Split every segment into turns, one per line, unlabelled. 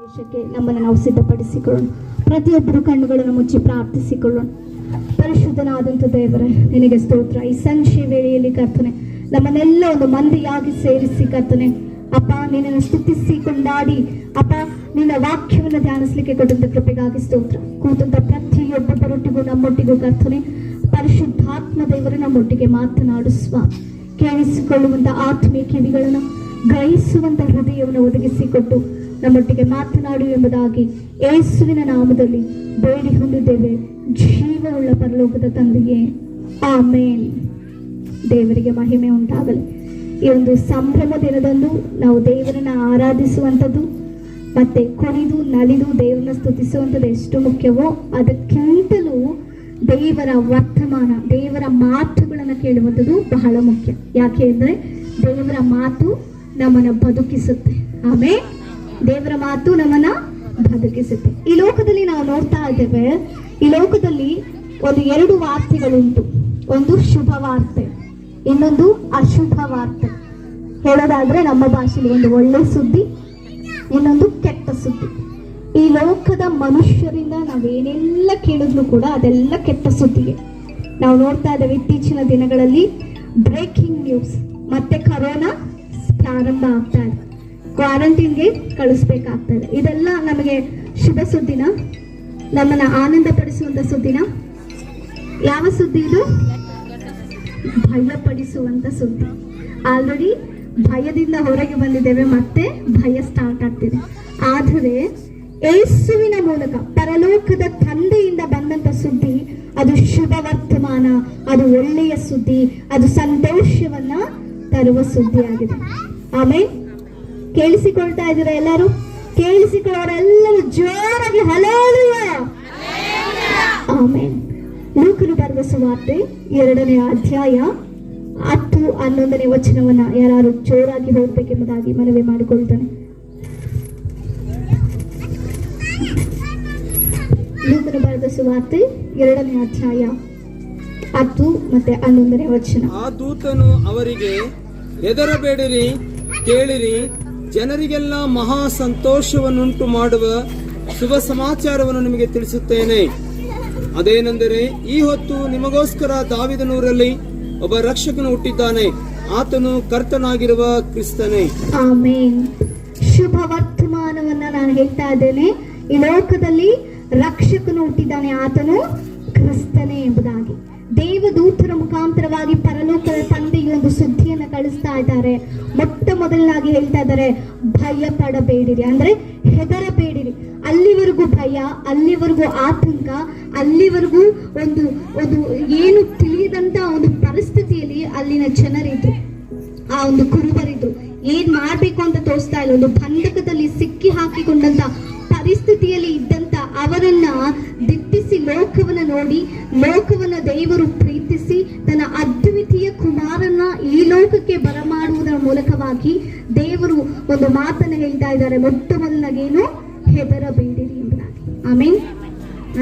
ಪ್ರವೇಶಕ್ಕೆ ನಮ್ಮನ್ನು ನಾವು ಸಿದ್ಧಪಡಿಸಿಕೊಳ್ಳೋಣ. ಪ್ರತಿಯೊಬ್ಬರು ಕಣ್ಣುಗಳನ್ನು ಮುಚ್ಚಿ ಪ್ರಾರ್ಥಿಸಿಕೊಳ್ಳೋಣ. ಪರಿಶುದ್ಧನಾದಂಥ ದೇವರೇ, ನಿನಗೆ ಸ್ತೋತ್ರ. ಈ ಸಂಜೆ ವೇಳೆಯಲ್ಲಿ ಕರ್ತನೆ ನಮ್ಮನ್ನೆಲ್ಲ ಒಂದು ಮಂದಿಯಾಗಿ ಸೇರಿಸಿ ಕರ್ತನೆ ಅಪ್ಪ ನಿನ್ನನ್ನು ಸ್ತುತಿಸಿ ಕೊಂಡಾಡಿ ಅಪ್ಪ ನಿನ್ನ ವಾಕ್ಯವನ್ನು ಧ್ಯಾನಿಸಲಿಕ್ಕೆ ಕೊಟ್ಟಂತ ಕೃಪೆಗಾಗಿ ಸ್ತೋತ್ರ. ಕೂತಂತ ಪ್ರತಿಯೊಬ್ಬೊಬ್ಬರೊಟ್ಟಿಗೂ ನಮ್ಮೊಟ್ಟಿಗೂ ಕರ್ತನೆ ಪರಿಶುದ್ಧಾತ್ಮ ದೇವರು ನಮ್ಮೊಟ್ಟಿಗೆ ಮಾತನಾಡಿಸುವ, ಕೇಳಿಸಿಕೊಳ್ಳುವಂತ ಆತ್ಮೀಯ ಕಿವಿಗಳನ್ನು, ಗ್ರಹಿಸುವಂತ ಹೃದಯವನ್ನು ಒದಗಿಸಿಕೊಟ್ಟು ನಮ್ಮೊಟ್ಟಿಗೆ ಮಾತನಾಡು ಎಂಬುದಾಗಿ ಯೇಸುವಿನ ನಾಮದಲ್ಲಿ ಬೇಡಿ ಹೊಂದಿದ್ದೇವೆ, ಜೀವವುಳ್ಳ ಪರಲೋಕದ ತಂದೆಯೇ, ಆಮೇನ್. ದೇವರಿಗೆ ಮಹಿಮೆ ಉಂಟಾಗಲಿ. ಈ ಒಂದು ಸಂಭ್ರಮ ದಿನದಂದು ನಾವು ದೇವರನ್ನ ಆರಾಧಿಸುವಂಥದ್ದು ಮತ್ತೆ ಕುಣಿದು ನಲಿದು ದೇವರನ್ನ ಸ್ತುತಿಸುವಂಥದ್ದು ಎಷ್ಟು ಮುಖ್ಯವೋ ಅದಕ್ಕಿಂತಲೂ ದೇವರ ವರ್ತಮಾನ, ದೇವರ ಮಾತುಗಳನ್ನು ಕೇಳುವಂಥದ್ದು ಬಹಳ ಮುಖ್ಯ. ಯಾಕೆ ಅಂದರೆ ದೇವರ ಮಾತು ನಮ್ಮನ್ನು ಬದುಕಿಸುತ್ತೆ. ಆಮೇಲೆ ದೇವರ ಮಾತು ನಮ್ಮನ್ನ ಬದುಕಿಸುತ್ತೆ. ಈ ಲೋಕದಲ್ಲಿ ನಾವು ನೋಡ್ತಾ ಇದ್ದೇವೆ, ಈ ಲೋಕದಲ್ಲಿ ಒಂದು ಎರಡು ವಾರ್ತೆಗಳುಂಟು. ಒಂದು ಶುಭ ವಾರ್ತೆ, ಇನ್ನೊಂದು ಅಶುಭ ವಾರ್ತೆ. ಹೇಳೋದಾದ್ರೆ ನಮ್ಮ ಭಾಷೆಯಲ್ಲಿ ಒಂದು ಒಳ್ಳೆ ಸುದ್ದಿ, ಇನ್ನೊಂದು ಕೆಟ್ಟ ಸುದ್ದಿ. ಈ ಲೋಕದ ಮನುಷ್ಯರಿಂದ ನಾವೇನೆಲ್ಲ ಕೇಳಿದ್ರು ಕೂಡ ಅದೆಲ್ಲ ಕೆಟ್ಟ ಸುದ್ದಿಗೆ. ನಾವು ನೋಡ್ತಾ ಇದ್ದೇವೆ ಇತ್ತೀಚಿನ ದಿನಗಳಲ್ಲಿ ಬ್ರೇಕಿಂಗ್ ನ್ಯೂಸ್, ಮತ್ತೆ ಕರೋನಾ ಪ್ರಾರಂಭ ಆಗ್ತಾ ಇದೆ, ಕ್ವಾರಂಟೈನ್ಗೆ ಕಳಿಸ್ಬೇಕಾಗ್ತದೆ. ಇದೆಲ್ಲ ನಮಗೆ ಶುಭ ಸುದ್ದಿನ, ನಮ್ಮನ್ನ ಆನಂದ ಪಡಿಸುವಂತ ಸುದ್ದಿನ? ಯಾವ ಸುದ್ದಿ ಇದು? ಭಯಪಡಿಸುವಂತ ಸುದ್ದಿ. ಆಲ್ರೆಡಿ ಭಯದಿಂದ ಹೊರಗೆ ಬಂದಿದ್ದೇವೆ, ಮತ್ತೆ ಭಯ ಸ್ಟಾರ್ಟ್ ಆಗ್ತಿದೆ. ಆದರೆ ಯೇಸುವಿನ ಮೂಲಕ ಪರಲೋಕದ ತಂದೆಯಿಂದ ಬಂದಂತ ಸುದ್ದಿ ಅದು ಶುಭ ವರ್ತಮಾನ, ಅದು ಒಳ್ಳೆಯ ಸುದ್ದಿ, ಅದು ಸಂತೋಷವನ್ನ ತರುವ ಸುದ್ದಿ ಆಗಿದೆ. ಆಮೇಲೆ ಕೇಳಿಸಿಕೊಳ್ತಾ ಇದ್ದೀರಾ ಎಲ್ಲರೂ? ಕೇಳಿಸಿಕೊಳ್ಳೋರೆಲ್ಲರೂ ಜೋರಾಗಿ ಹಲ್ಲೆಲೂಯಾ ಆಮೆನ್. ಲೂಕನು ಬರೆದ ಸುವಾರ್ತೆ 2ನೇ ಅಧ್ಯಾಯ 10-11 ವಚನವನ್ನ ಯಾರು ಜೋರಾಗಿ ಹೋಗ್ಬೇಕೆಂಬುದಾಗಿ ಮನವಿ ಮಾಡಿಕೊಳ್ತಾನೆ. ಲೂಕನು ಬರೆದ ಸುವಾರ್ತೆ 2ನೇ ಅಧ್ಯಾಯ 10 ಮತ್ತು 11 ವಚನ.
ಆ ದೂತನು ಅವರಿಗೆ, ಹೆದರಬೇಡಿರಿ, ಕೇಳಿರಿ, ಜನರಿಗೆಲ್ಲ ಮಹಾ ಸಂತೋಷವನ್ನುಂಟು ಮಾಡುವ ಶುಭ ಸಮಾಚಾರವನ್ನು ನಿಮಗೆ ತಿಳಿಸುತ್ತೇನೆ. ಅದೇನೆಂದರೆ, ಈ ಹೊತ್ತು ನಿಮಗೋಸ್ಕರ ದಾವೀದನೂರಲ್ಲಿ ಒಬ್ಬ ರಕ್ಷಕನು ಹುಟ್ಟಿದ್ದಾನೆ, ಆತನು ಕರ್ತನಾಗಿರುವ ಕ್ರಿಸ್ತನೇ.
ಆಮೇನ್. ಶುಭ ವರ್ತಮಾನವನ್ನ ನಾನು ಹೇಳ್ತಾ ಇದ್ದೇನೆ. ಈ ಲೋಕದಲ್ಲಿ ರಕ್ಷಕನು ಹುಟ್ಟಿದ್ದಾನೆ, ಆತನು ಕ್ರಿಸ್ತನೇ ಎಂಬುದಾಗಿ ದೇವದೂತರ ಮುಖಾಂತರವಾಗಿ ಪರಲೋಕದ ತಂದೆಗೆ ಒಂದು ಸುದ್ದಿಯನ್ನು ಕಳಿಸ್ತಾ ಇದ್ದಾರೆ. ಮೊಟ್ಟ ಮೊದಲನಾಗಿ ಹೇಳ್ತಾ ಇದ್ದಾರೆ, ಭಯ ಪಡಬೇಡಿರಿ, ಅಂದ್ರೆ ಹೆದರಬೇಡಿರಿ. ಅಲ್ಲಿವರೆಗೂ ಭಯ, ಅಲ್ಲಿವರೆಗೂ ಆತಂಕ, ಅಲ್ಲಿವರೆಗೂ ಒಂದು ಒಂದು ಏನು ತಿಳಿಯದಂತ ಒಂದು ಪರಿಸ್ಥಿತಿಯಲ್ಲಿ ಅಲ್ಲಿನ ಜನರಿದ್ರು, ಆ ಒಂದು ಕುರುಬರಿದ್ರು. ಏನ್ ಮಾಡ್ಬೇಕು ಅಂತ ತೋರಿಸ್ತಾ ಇಲ್ಲ, ಒಂದು ಬಂಧಕದಲ್ಲಿ ಸಿಕ್ಕಿ ಹಾಕಿಕೊಂಡಂತ ಪರಿಸ್ಥಿತಿಯಲ್ಲಿ ಇದ್ದಂತ ಅವರನ್ನ ದಿಟ್ಟಿಸಿ ಲೋಕವನ್ನ ನೋಡಿ, ಲೋಕವನ್ನ ದೇವರು ಪ್ರೀತಿಸಿ ತನ್ನ ಅದ್ವಿತೀಯ ಕುಮಾರನ ಈ ಲೋಕಕ್ಕೆ ಬರಮಾಡುವುದರ ಮೂಲಕವಾಗಿ ದೇವರು ಒಂದು ಮಾತನ್ನ ಹೇಳ್ತಾ ಇದ್ದಾರೆ. ಮೊಟ್ಟ ಮೊದಲಾಗೇನು? ಹೆದರಬೇಡಿರಿ ಎಂಬುದಾಗಿ. ಆಮೇಲೆ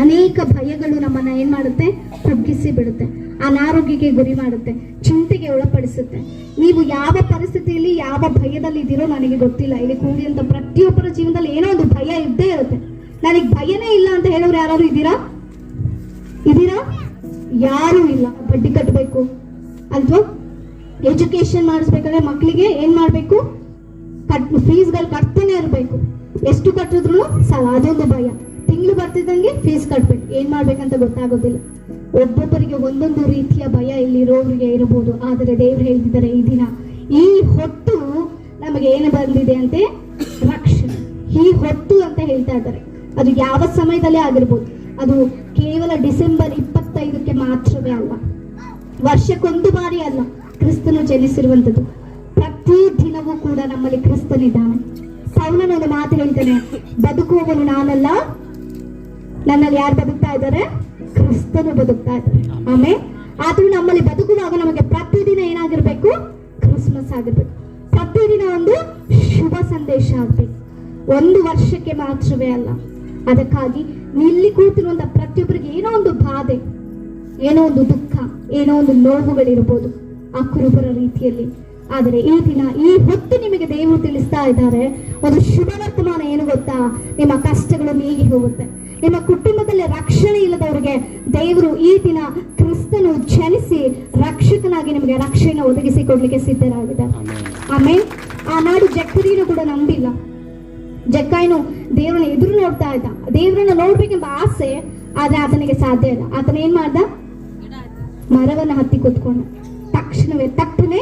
ಅನೇಕ ಭಯಗಳು ನಮ್ಮನ್ನ ಏನ್ ಮಾಡುತ್ತೆ? ಕುಗ್ಗಿಸಿ ಬಿಡುತ್ತೆ, ಅನಾರೋಗ್ಯಕ್ಕೆ ಗುರಿ ಮಾಡುತ್ತೆ, ಚಿಂತೆಗೆ ಒಳಪಡಿಸುತ್ತೆ. ನೀವು ಯಾವ ಪರಿಸ್ಥಿತಿಯಲ್ಲಿ ಯಾವ ಭಯದಲ್ಲಿ ಇದ್ದೀರೋ ನನಗೆ ಗೊತ್ತಿಲ್ಲ. ಇಲ್ಲಿ ಕೂಡಿದಂತ ಪ್ರತಿಯೊಬ್ಬರ ಜೀವನದಲ್ಲಿ ಏನೋ ಒಂದು ಭಯ ಇದ್ದೇ ಇರುತ್ತೆ. ನನಗೆ ಭಯನೇ ಇಲ್ಲ ಅಂತ ಹೇಳೋರು ಯಾರು ಇದ್ದೀರಾ? ಯಾರು ಇಲ್ಲ. ಬಡ್ಡಿ ಕಟ್ಟಬೇಕು ಅಲ್ವಾ? ಎಜುಕೇಶನ್ ಮಾಡಿಸ್ಬೇಕಾದ್ರೆ ಮಕ್ಕಳಿಗೆ ಏನ್ ಮಾಡ್ಬೇಕು? ಫೀಸ್ಗಳು ಕಟ್ತಾನೆ ಇರಬೇಕು. ಎಷ್ಟು ಕಟ್ಟಿದ್ರು ಸಾಲ, ಅದೊಂದು ಭಯ. ತಿಂಗಳು ಬರ್ತಿದ್ದಂಗೆ ಫೀಸ್ ಕಟ್ಬೇಕು, ಏನ್ ಮಾಡ್ಬೇಕಂತ ಗೊತ್ತಾಗೋದಿಲ್ಲ. ಒಬ್ಬೊಬ್ಬರಿಗೆ ಒಂದೊಂದು ರೀತಿಯ ಭಯ ಇಲ್ಲಿರೋರಿಗೆ ಇರಬಹುದು. ಆದರೆ ದೇವರು ಹೇಳ್ತಿದ್ದಾರೆ, ಈ ದಿನ ಈ ಹೊತ್ತು ನಮಗೆ ಏನು ಬಂದಿದೆ ಅಂತೆ? ರಕ್ಷಣೆ. ಈ ಹೊತ್ತು ಅಂತ ಹೇಳ್ತಾ ಇದ್ದಾರೆ. ಅದು ಯಾವ ಸಮಯದಲ್ಲೇ ಆಗಿರ್ಬೋದು. ಅದು ಕೇವಲ ಡಿಸೆಂಬರ್ 25ಕ್ಕೆ ಮಾತ್ರವೇ ಅಲ್ಲ, ವರ್ಷಕ್ಕೊಂದು ಬಾರಿ ಅಲ್ಲ ಕ್ರಿಸ್ತನು ಜನಿಸಿರುವಂಥದ್ದು. ಪ್ರತಿ ದಿನವೂ ಕೂಡ ನಮ್ಮಲ್ಲಿ ಕ್ರಿಸ್ತನಿದ್ದಾನೆ. ಪೌಲನು ಒಂದು ಮಾತು ಹೇಳ್ತಾನೆ, ಬದುಕುವವನು ನಾನಲ್ಲ, ನನ್ನಲ್ಲಿ ಯಾರು ಬದುಕ್ತಾ ಇದ್ದಾರೆ? ಕ್ರಿಸ್ತನು ಬದುಕ್ತಾ ಇದ್ದಾರೆ. ಆಮೇಲೆ ಆದ್ರೂ ನಮ್ಮಲ್ಲಿ ಬದುಕುವಾಗ ನಮಗೆ ಪ್ರತಿದಿನ ಏನಾಗಿರ್ಬೇಕು? ಕ್ರಿಸ್ಮಸ್ ಆಗಿರ್ಬೇಕು. ಪ್ರತಿದಿನ ಒಂದು ಶುಭ ಸಂದೇಶ ಆಗ್ಬೇಕು. ಒಂದು ವರ್ಷಕ್ಕೆ ಮಾತ್ರವೇ ಅಲ್ಲ. ಅದಕ್ಕಾಗಿ ಇಲ್ಲಿ ಕೂತಿರುವಂತ ಪ್ರತಿಯೊಬ್ಬರಿಗೆ ಏನೋ ಒಂದು ಬಾಧೆ, ಏನೋ ಒಂದು ದುಃಖ, ಏನೋ ಒಂದು ನೋವುಗಳಿರ್ಬೋದು ಆ ಕುರುಬರ ರೀತಿಯಲ್ಲಿ. ಆದರೆ ಈ ದಿನ ಈ ಹೊತ್ತು ನಿಮಗೆ ದೇವರು ತಿಳಿಸ್ತಾ ಇದ್ದಾರೆ ಒಂದು ಶುಭ ವರ್ತಮಾನ. ಏನು ಗೊತ್ತಾ? ನಿಮ್ಮ ಕಷ್ಟಗಳು ನೀಗಿ ಹೋಗುತ್ತೆ. ನಿಮ್ಮ ಕುಟುಂಬದಲ್ಲಿ ರಕ್ಷಣೆ ಇಲ್ಲದವರಿಗೆ ದೇವರು ಈ ದಿನ ಕ್ರಿಸ್ತನು ಜನಿಸಿ ರಕ್ಷಕನಾಗಿ ನಿಮಗೆ ರಕ್ಷಣೆ ಒದಗಿಸಿ ಕೊಡ್ಲಿಕ್ಕೆ ಸಿದ್ಧರಾಗಿದ್ದಾರೆ. ಆಮೇಲೆ ಆನಾಡು ಜಕ್ಕರಿನೂ ಕೂಡ ನಂಬಿಲ್ಲ. ಜಕ್ಕಾಯನು ದೇವರನ್ನ ಎದುರು ನೋಡ್ತಾ ಇದ್ದ, ದೇವರನ್ನ ನೋಡ್ಬೇಕೆಂಬ ಆಸೆ, ಆದ್ರೆ ಆತನಿಗೆ ಸಾಧ್ಯ ಇಲ್ಲ. ಆತನ ಏನ್ ಮಾಡ್ದ? ಮರವನ್ನ ಹತ್ತಿ ಕೂತ್ಕೊಂಡ. ತಕ್ಷಣವೇ ತಟ್ಟನೆ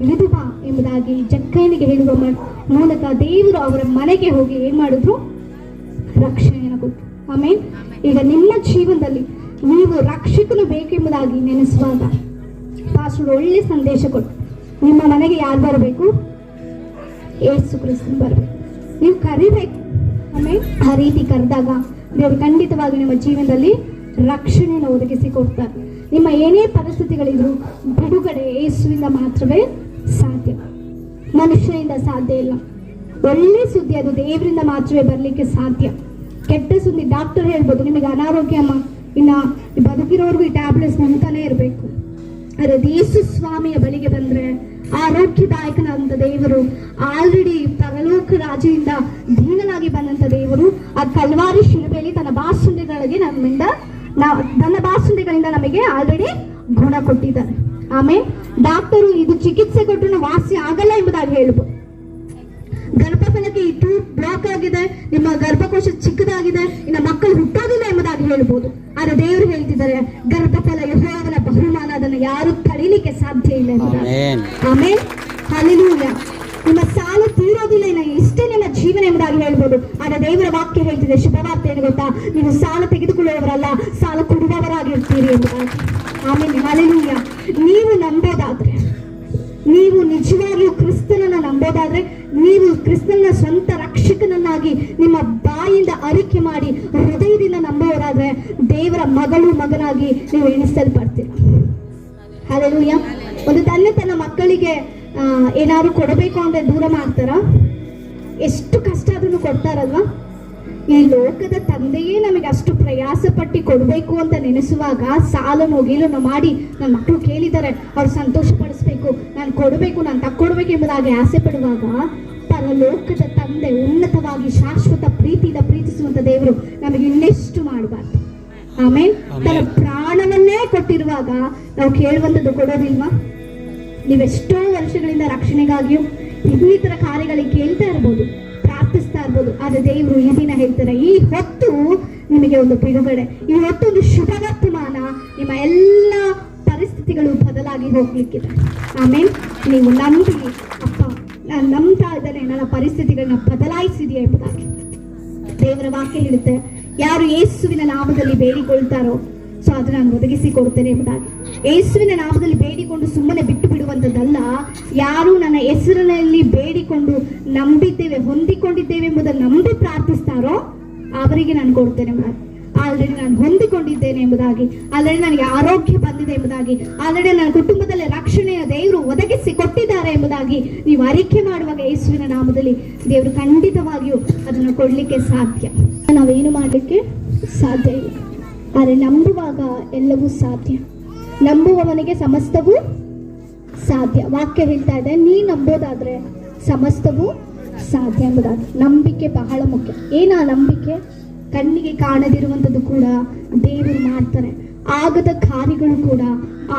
ಇಳಿದು ಬಾ ಎಂಬುದಾಗಿ ಜಕ್ಕಯ್ಯನಿಗೆ ಹೇಳುವ ಮೂಲಕ ದೇವರು ಅವರ ಮನೆಗೆ ಹೋಗಿ ಏನ್ ಮಾಡಿದ್ರು? ರಕ್ಷಣೆಯನ್ನು ಕೊಟ್ಟರು. ಆಮೇಲೆ ಈಗ ನಿಮ್ಮ ಜೀವನದಲ್ಲಿ ನೀವು ರಕ್ಷಕನು ಬೇಕೆಂಬುದಾಗಿ ನೆನೆಸುವಾಗ ಪಾಸ್ಟರ್ ಒಳ್ಳೆ ಸಂದೇಶ ಕೊಟ್ಟು, ನಿಮ್ಮ ಮನೆಗೆ ಯಾರು ಬರಬೇಕು? ಯೇಸು ಕ್ರಿಸ್ತನು ಬರಬೇಕು. ನೀವು ಕರಿಬೇಕು. ಆಮೇಲೆ ಆ ರೀತಿ ಕರೆದಾಗ ದೇವರು ಖಂಡಿತವಾಗಿ ನಿಮ್ಮ ಜೀವನದಲ್ಲಿ ರಕ್ಷಣೆಯನ್ನು ಒದಗಿಸಿ ಕೊಡ್ತಾರೆ. ನಿಮ್ಮ ಏನೇ ಪರಿಸ್ಥಿತಿಗಳಿದ್ರು ಬಿಡುಗಡೆ ಯೇಸುವಿಂದ ಮಾತ್ರವೇ ಸಾಧ್ಯ, ಮನುಷ್ಯರಿಂದ ಸಾಧ್ಯ ಇಲ್ಲ. ಒಳ್ಳೆ ಸುದ್ದಿ ಅದು ದೇವರಿಂದ ಮಾತ್ರವೇ ಬರಲಿಕ್ಕೆ ಸಾಧ್ಯ. ಕೆಟ್ಟ ಸುದ್ದಿ ಡಾಕ್ಟರ್ ಹೇಳ್ಬೋದು ನಿಮಗೆ ಅನಾರೋಗ್ಯ ಅಮ್ಮ, ಇನ್ನ ಬದುಕಿರೋರ್ಗು ಈ ಟ್ಯಾಬ್ಲೆಟ್ಸ್ ನಂತಾನೆ ಇರಬೇಕು. ಅದೇ ಯೇಸು ಸ್ವಾಮಿಯ ಬಳಿಗೆ ಬಂದ್ರೆ ಆರೋಗ್ಯದಾಯಕನಾದಂತ ದೇವರು, ಆಲ್ರೆಡಿ ಪರಲೋಕ ರಾಜ್ಯದಿಂದ ದೀನನಾಗಿ ಬಂದಂತ ದೇವರು ಆ ಕಲ್ವಾರಿ ಶಿಲುಬೆಯಲ್ಲಿ ತನ್ನ ಬಾಸುಂಡೆಗಳಿಂದ ನಮಗೆ ಆಲ್ರೆಡಿ ಗುಣ ಕೊಟ್ಟಿದ್ದಾರೆ. ಆಮೇಲೆ ಡಾಕ್ಟರು ಇದು ಚಿಕಿತ್ಸೆ ಕೊಟ್ಟರು ವಾಸಿ ಆಗಲ್ಲ ಎಂಬುದಾಗಿ ಹೇಳ್ಬೋದು. ಗರ್ಭಫಲಕ್ಕೆ ಈ ಟ್ಯೂಬ್ ಬ್ಲಾಕ್ ಆಗಿದೆ, ನಿಮ್ಮ ಗರ್ಭಕೋಶ ಚಿಕ್ಕದಾಗಿದೆ, ಇನ್ನು ಮಕ್ಕಳು ಹುಟ್ಟೋದಿಲ್ಲ ಎಂಬುದಾಗಿ ಹೇಳ್ಬೋದು. ಆದ್ರೆ ದೇವರು ಹೇಳ್ತಿದ್ದಾರೆ ಗರ್ಭಫಲ ಯೆಹೋವನ ಬಹುಮಾನ, ಅದನ್ನು ಯಾರು ತಳಿಲಿಕ್ಕೆ ಸಾಧ್ಯ ಇಲ್ಲ ಎಂಬುದಾಗಿ. ಆಮೇಲೆ ಹಲ್ಲೆಲೂಯಾ. ನಿಮ್ಮ ಸಾಲ ತೀರೋದಿಲ್ಲ, ಇನ್ನು ಇಷ್ಟೇ ನಿಮ್ಮ ಜೀವನ ಎಂಬುದಾಗಿ ಹೇಳ್ಬೋದು. ಆದ್ರೆ ದೇವರ ವಾಕ್ಯ ಹೇಳ್ತಿದೆ, ಶುಭವಾರ್ತೆ ಏನು ಗೊತ್ತಾ? ನೀವು ಸಾಲ ತೆಗೆದುಕೊಳ್ಳುವವರಲ್ಲ, ಸಾಲ ಕೊಡುವವರಾಗಿರ್ತೀರಿ ಎಂಬುದಾಗಿ. ಆಮೇಲೆ ಹಲ್ಲೆಲೂಯಾ. ನೀವು ನಂಬೋದಾದ್ರೆ, ನೀವು ನಿಜವಾಗಿಯೂ ಕ್ರಿಸ್ತನನ್ನ ನಂಬೋದಾದ್ರೆ, ನೀವು ಕ್ರಿಸ್ತನ ಸ್ವಂತ ರಕ್ಷಕನನ್ನಾಗಿ ನಿಮ್ಮ ಬಾಯಿಂದ ಅರಿಕೆ ಮಾಡಿ ಹೃದಯದಿಂದ ನಂಬುವವರಾದ್ರೆ ದೇವರ ಮಗಳು ಮಗನಾಗಿ ನೀವು ಎಣಿಸಲ್ಪಡ್ತೀರ. ಹಲ್ಲೆಲೂಯಾ. ಒಂದು ತಂದೆ ತನ್ನ ಮಕ್ಕಳಿಗೆ ಏನಾದ್ರು ಕೊಡಬೇಕು ಅಂದ್ರೆ ದೂರ ಮಾಡ್ತಾರ? ಎಷ್ಟು ಕಷ್ಟ ಆದ್ರೂ ಕೊಡ್ತಾರಲ್ವಾ? ಈ ಲೋಕದ ತಂದೆಯೇ ನಮಗೆ ಅಷ್ಟು ಪ್ರಯಾಸ ಪಟ್ಟಿ ಕೊಡಬೇಕು ಅಂತ ನೆನೆಸುವಾಗ ಸಾಲನೋ ಗೀಲನೋ ಮಾಡಿ ನನ್ನ ಮಕ್ಕಳು ಕೇಳಿದ್ದಾರೆ, ಅವ್ರು ಸಂತೋಷ ಪಡಿಸ್ಬೇಕು, ನಾನು ಕೊಡಬೇಕು, ನಾನು ತಕ್ಕೊಡ್ಬೇಕು ಎಂಬುದಾಗಿ ಆಸೆ ಪಡುವಾಗ ಪರಲೋಕದ ತಂದೆ ಉನ್ನತವಾಗಿ ಶಾಶ್ವತ ಪ್ರೀತಿಯಿಂದ ಪ್ರೀತಿಸುವಂತ ದೇವರು ನಮಗೆ ಇನ್ನೆಷ್ಟು ಮಾಡಬಾರ್ದು. ಆಮೇಲೆ ತನ್ನ ಪ್ರಾಣವನ್ನೇ ಕೊಟ್ಟಿರುವಾಗ ನಾವು ಕೇಳುವಂಥದ್ದು ಕೊಡೋದಿಲ್ವಾ? ನೀವೆಷ್ಟೋ ವರ್ಷಗಳಿಂದ ರಕ್ಷಣೆಗಾಗಿಯೂ ಇನ್ನಿತರ ಕಾರ್ಯಗಳಿಗೆ ಕೇಳ್ತಾ ಇರ್ಬೋದು, ಪ್ರಾರ್ಥಿಸ್ತಾ ಇರ್ಬೋದು. ಆದ್ರೆ ದೇವರು ಈ ದಿನ ಹೇಳ್ತಾರೆ, ಈ ಹೊತ್ತು ನಿಮಗೆ ಒಂದು ಬಿಡುಗಡೆ, ಈ ಹೊತ್ತು ಒಂದು ಶುಭ ವರ್ತಮಾನ, ನಿಮ್ಮ ಎಲ್ಲ ಪರಿಸ್ಥಿತಿಗಳು ಬದಲಾಗಿ ಹೋಗ್ಲಿಕ್ಕಿದೆ. ಆಮೇಲೆ ನೀವು ನಂಬಿ, ಅಪ್ಪ ನಾನು ನಂಬ್ತಾ ಇದ್ದೇನೆ, ನನ್ನ ಪರಿಸ್ಥಿತಿಗಳನ್ನ ಬದಲಾಯಿಸಿದೆಯಾ ಎಂಬುದಾಗಿ ದೇವರ ವಾಕ್ಯ ಹೇಳುತ್ತೆ. ಯಾರು ಯೇಸುವಿನ ನಾಮದಲ್ಲಿ ಬೇಡಿಕೊಳ್ತಾರೋ ಸೊ ಅದು ನಾನು ಒದಗಿಸಿ ಕೊಡ್ತೇನೆ ಎಂಬುದಾಗಿ. ಯೇಸುವಿನ ನಾಮದಲ್ಲಿ ಬೇಡಿಕೊಂಡು ಸುಮ್ಮನೆ ಬಿಟ್ಟು ಬಿಡುವಂಥದ್ದಲ್ಲ. ಯಾರು ನನ್ನ ಹೆಸರಿನಲ್ಲಿ ಬೇಡಿಕೊಂಡು ನಂಬಿದ್ದೇವೆ, ಹೊಂದಿಕೊಂಡಿದ್ದೇವೆ ಎಂಬುದನ್ನು ನಂಬಿ ಪ್ರಾರ್ಥಿಸ್ತಾರೋ ಅವರಿಗೆ ನಾನು ಕೊಡ್ತೇನೆ ಎಂಬುದಾಗಿ. ಆಲ್ರೆಡಿ ನಾನು ಹೊಂದಿಕೊಂಡಿದ್ದೇನೆ ಎಂಬುದಾಗಿ, ಆಲ್ರೆಡಿ ನನಗೆ ಆರೋಗ್ಯ ಬಂದಿದೆ ಎಂಬುದಾಗಿ, ಆಲ್ರೆಡಿ ನನ್ನ ಕುಟುಂಬದಲ್ಲಿ ರಕ್ಷಣೆಯ ದೇವರು ಒದಗಿಸಿ ಕೊಟ್ಟಿದ್ದಾರೆ ಎಂಬುದಾಗಿ ನೀವು ಅರಿಕೆ ಮಾಡುವಾಗ ಯೇಸುವಿನ ನಾಮದಲ್ಲಿ ದೇವರು ಖಂಡಿತವಾಗಿಯೂ ಅದನ್ನು ಕೊಡಲಿಕ್ಕೆ ಸಾಧ್ಯ. ನಾವೇನು ಮಾಡಲಿಕ್ಕೆ ಸಾಧ್ಯ ಇಲ್ಲ, ಆದರೆ ನಂಬುವಾಗ ಎಲ್ಲವೂ ಸಾಧ್ಯ. ನಂಬುವವನಿಗೆ ಸಮಸ್ತವೂ ಸಾಧ್ಯ. ವಾಕ್ಯ ಹೇಳ್ತಾ ಇದೆ, ನೀ ನಂಬೋದಾದ್ರೆ ಸಮಸ್ತವೂ ಸಾಧ್ಯ ಎಂಬುದಾಗಿ. ನಂಬಿಕೆ ಬಹಳ ಮುಖ್ಯ. ಏನಾ ನಂಬಿಕೆ? ಕಣ್ಣಿಗೆ ಕಾಣದಿರುವಂಥದ್ದು ಕೂಡ ದೇವರು ಮಾಡ್ತಾರೆ, ಆಗದ ಕಾರ್ಯಗಳು ಕೂಡ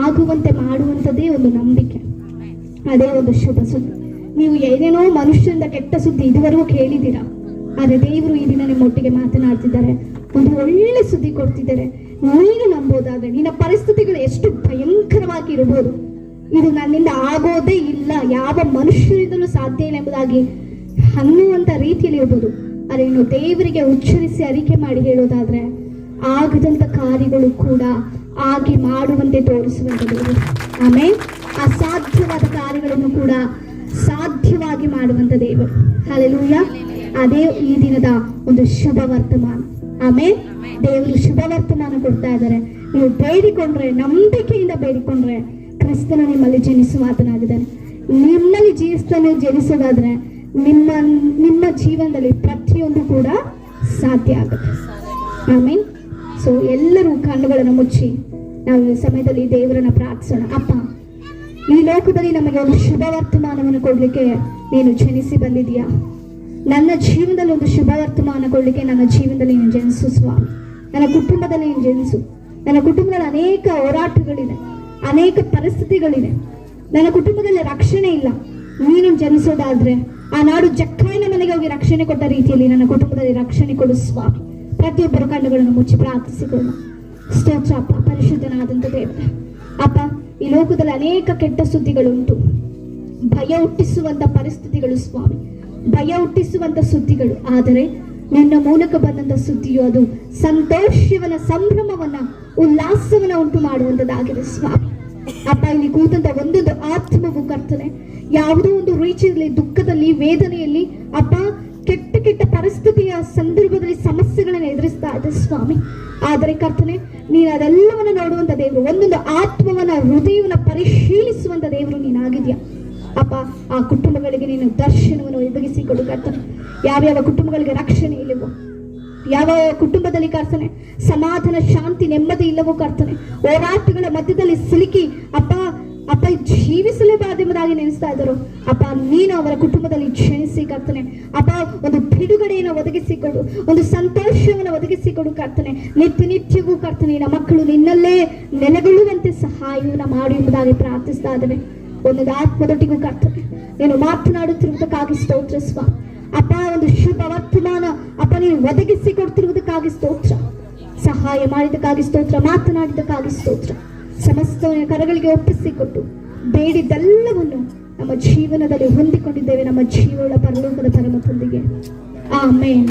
ಆಗುವಂತೆ ಮಾಡುವಂಥದ್ದೇ ಒಂದು ನಂಬಿಕೆ. ಅದೇ ಒಂದು ಶುಭ ಸುದ್ದಿ. ನೀವು ಏನೇನೋ ಮನುಷ್ಯರಿಂದ ಕೆಟ್ಟ ಸುದ್ದಿ ಇದುವರೆಗೂ ಕೇಳಿದ್ದೀರಾ, ಆದರೆ ದೇವರು ಈ ದಿನ ನಿಮ್ಮೊಟ್ಟಿಗೆ ಮಾತನಾಡ್ತಿದ್ದಾರೆ, ಒಂದು ಒಳ್ಳೆ ಸುದ್ದಿ ಕೊಡ್ತಿದ್ದಾರೆ. ನೀನು ನಂಬೋದಾದ್ರೆ ನಿನ್ನ ಪರಿಸ್ಥಿತಿಗಳು ಎಷ್ಟು ಭಯಂಕರವಾಗಿ ಇರಬಹುದು, ಇದು ನನ್ನಿಂದ ಆಗೋದೇ ಇಲ್ಲ, ಯಾವ ಮನುಷ್ಯರಿಂದಲೂ ಸಾಧ್ಯ ಇಲ್ಲ ಎಂಬುದಾಗಿ ಅನ್ನುವಂಥ ರೀತಿಯಲ್ಲಿ ಇರ್ಬೋದು. ಆದರೆ ಇನ್ನು ದೇವರಿಗೆ ಉಚ್ಚರಿಸಿ ಅರಿಕೆ ಮಾಡಿ ಹೇಳೋದಾದ್ರೆ ಆಗದಂಥ ಕಾರ್ಯಗಳು ಕೂಡ ಆಗಿ ಮಾಡುವಂತೆ ತೋರಿಸುವಂಥ ದೇವರು. ಆಮೇಲೆ ಅಸಾಧ್ಯವಾದ ಕಾರ್ಯಗಳನ್ನು ಕೂಡ ಸಾಧ್ಯವಾಗಿ ಮಾಡುವಂಥ ದೇವರು. ಹಲ್ಲೆಲೂಯಾ. ಅದೇ ಈ ದಿನದ ಒಂದು ಶುಭ ವರ್ತಮಾನ. ಆಮೇಲೆ ದೇವರು ಶುಭ ವರ್ತಮಾನ ಕೊಡ್ತಾ ಇದ್ದಾರೆ. ನೀವು ಬೇಡಿಕೊಂಡ್ರೆ, ನಂಬಿಕೆಯಿಂದ ಬೇಡಿಕೊಂಡ್ರೆ ಕ್ರಿಸ್ತನು ನಿಮ್ಮಲ್ಲಿ ಜನಿಸುವಾತನಾಗಿದ್ದಾನೆ. ನಿಮ್ಮಲ್ಲಿ ಕ್ರಿಸ್ತನು ಜನಿಸೋದಾದ್ರೆ ನಿಮ್ಮ ಜೀವನದಲ್ಲಿ ಪ್ರತಿಯೊಂದು ಕೂಡ ಸಾಧ್ಯ ಆಗುತ್ತೆ. ಆಮೇಲೆ ಸೊ ಎಲ್ಲರೂ ಕಣ್ಣುಗಳನ್ನು ಮುಚ್ಚಿ ನಾವು ಈ ಸಮಯದಲ್ಲಿ ದೇವರನ್ನ ಪ್ರಾರ್ಥಿಸೋಣ. ಅಪ್ಪ, ಈ ಲೋಕದಲ್ಲಿ ನಮಗೆ ಒಂದು ಶುಭ ವರ್ತಮಾನವನ್ನು ಕೊಡ್ಲಿಕ್ಕೆ ನೀನು ಜನಿಸಿ ಬಂದಿದೀಯಾ. ನನ್ನ ಜೀವನದಲ್ಲಿ ಒಂದು ಶುಭ ವರ್ತಮಾನಗೊಳ್ಳಿಕ್ಕೆ ನನ್ನ ಜೀವನದಲ್ಲಿ ನೀನು ಜನಿಸು ಸ್ವಾಮಿ. ನನ್ನ ಕುಟುಂಬದಲ್ಲಿ ನೀನು ಜನಿಸು. ನನ್ನ ಕುಟುಂಬದಲ್ಲಿ ಅನೇಕ ಹೋರಾಟಗಳಿದೆ, ಅನೇಕ ಪರಿಸ್ಥಿತಿಗಳಿದೆ. ನನ್ನ ಕುಟುಂಬದಲ್ಲಿ ರಕ್ಷಣೆ ಇಲ್ಲ. ನೀನು ಜನಿಸೋದಾದ್ರೆ ಆ ನಾಡು ಜಕ್ಕಾಯಿನ ಮನೆಗೆ ಹೋಗಿ ರಕ್ಷಣೆ ಕೊಟ್ಟ ರೀತಿಯಲ್ಲಿ ನನ್ನ ಕುಟುಂಬದಲ್ಲಿ ರಕ್ಷಣೆ ಕೊಡು ಸ್ವಾಮಿ. ಪ್ರತಿಯೊಬ್ಬರು ಕಣ್ಣುಗಳನ್ನು ಮುಚ್ಚಿ ಪ್ರಾರ್ಥಿಸಿಕೊಳ್ಳೋಣ. ಸ್ತೋತ್ರ ಅಪ್ಪ, ಪರಿಶುದ್ಧನಾದಂತ ದೇವರೇ. ಅಪ್ಪ, ಈ ಲೋಕದಲ್ಲಿ ಅನೇಕ ಕೆಟ್ಟ ಸುದ್ದಿಗಳುಂಟು, ಭಯ ಹುಟ್ಟಿಸುವಂತ ಪರಿಸ್ಥಿತಿಗಳು ಸ್ವಾಮಿ, ಭಯ ಹುಟ್ಟಿಸುವಂತ ಸುದ್ದಿಗಳು. ಆದರೆ ನಿನ್ನ ಮೂಲಕ ಬಂದಂತ ಸುದ್ದಿಯು ಅದು ಸಂತೋಷವನ್ನ, ಸಂಭ್ರಮವನ್ನ, ಉಲ್ಲಾಸವನ್ನ ಉಂಟು ಮಾಡುವಂತದ್ದಾಗಿದೆ ಸ್ವಾಮಿ. ಅಪ್ಪ, ಇಲ್ಲಿ ಕೂತಂತ ಒಂದೊಂದು ಆತ್ಮವು ಕರ್ತನೆ ಯಾವುದೋ ಒಂದು ರೀತಿಯಲ್ಲಿ ದುಃಖದಲ್ಲಿ, ವೇದನೆಯಲ್ಲಿ ಅಪ್ಪ, ಕೆಟ್ಟ ಕೆಟ್ಟ ಪರಿಸ್ಥಿತಿಯ ಸಂದರ್ಭದಲ್ಲಿ ಸಮಸ್ಯೆಗಳನ್ನು ಎದುರಿಸ್ತಾ ಇದೆ ಸ್ವಾಮಿ. ಆದರೆ ಕರ್ತನೆ, ನೀನು ಅದೆಲ್ಲವನ್ನ ನೋಡುವಂತ ದೇವರು, ಒಂದೊಂದು ಆತ್ಮವನ್ನ, ಹೃದಯವನ್ನ ಪರಿಶೀಲಿಸುವಂತ ದೇವರು ನೀನಾಗಿದ್ಯಾ ಅಪ್ಪ. ಆ ಕುಟುಂಬಗಳಿಗೆ ನೀನು ದರ್ಶನವನ್ನು ಒದಗಿಸಿಕೊಡು ಕರ್ತನೆ. ಯಾವ್ಯಾವ ಕುಟುಂಬಗಳಿಗೆ ರಕ್ಷಣೆ ಇಲ್ಲವೋ, ಯಾವ ಕುಟುಂಬದಲ್ಲಿ ಕರ್ತನೆ ಸಮಾಧಾನ, ಶಾಂತಿ, ನೆಮ್ಮದಿ ಇಲ್ಲವೋ ಕರ್ತನೆ, ಹೋರಾಟಗಳ ಮಧ್ಯದಲ್ಲಿ ಸಿಲುಕಿ ಅಪ್ಪ ಅಪ್ಪ ಜೀವಿಸಲೇಬಾರದೆಂಬುದಾಗಿ ನೆನೆಸ್ತಾ ಇದ್ದರು ಅಪ್ಪ, ನೀನು ಅವರ ಕುಟುಂಬದಲ್ಲಿ ಜನಿಸಿ ಕರ್ತನೆ ಅಪ್ಪ, ಒಂದು ಬಿಡುಗಡೆಯನ್ನು ಒದಗಿಸಿಕೊಡು, ಒಂದು ಸಂತೋಷವನ್ನು ಒದಗಿಸಿಕೊಡು ಕರ್ತನೆ. ನಿತ್ಯ ನಿತ್ಯವೂ ಕರ್ತನೆ ನಿನ್ನ ಮಕ್ಕಳು ನಿನ್ನಲ್ಲೇ ನೆಲೆಗೊಳ್ಳುವಂತೆ ಸಹಾಯವನ್ನು ಮಾಡಿ ಎಂಬುದಾಗಿ ಪ್ರಾರ್ಥಿಸ್ತಾ ಇದ್ದೇವೆ. ಒಂದೊಂದು ಆತ್ಮದೊಟ್ಟಿಗೂ ಕರ್ತನೆ ನೀನು ಮಾತನಾಡುತ್ತಿರುವುದಕ್ಕಾಗಿ ಸ್ತೋತ್ರ ಸ್ವಾಮಿ. ಅಪ್ಪ, ಒಂದು ಶುಭ ವರ್ತಮಾನ ಅಪ್ಪ ನೀನು ಒದಗಿಸಿ ಕೊಡ್ತಿರುವುದಕ್ಕಾಗಿ ಸ್ತೋತ್ರ. ಸಹಾಯ ಮಾಡಿದಕ್ಕಾಗಿ ಸ್ತೋತ್ರ, ಮಾತನಾಡಿದಕ್ಕಾಗಿ ಸ್ತೋತ್ರ. ಸಮಸ್ತ ಕರಗಳಿಗೆ ಒಪ್ಪಿಸಿಕೊಟ್ಟು ಬೇಡಿದ್ದೆಲ್ಲವನ್ನು ನಮ್ಮ ಜೀವನದಲ್ಲಿ ಹೊಂದಿಕೊಂಡಿದ್ದೇವೆ, ನಮ್ಮ ಜೀವನ ಪರಲೋಕದ ಪರಮ ತಂದೆಗೆ. ಆಮೇನ್.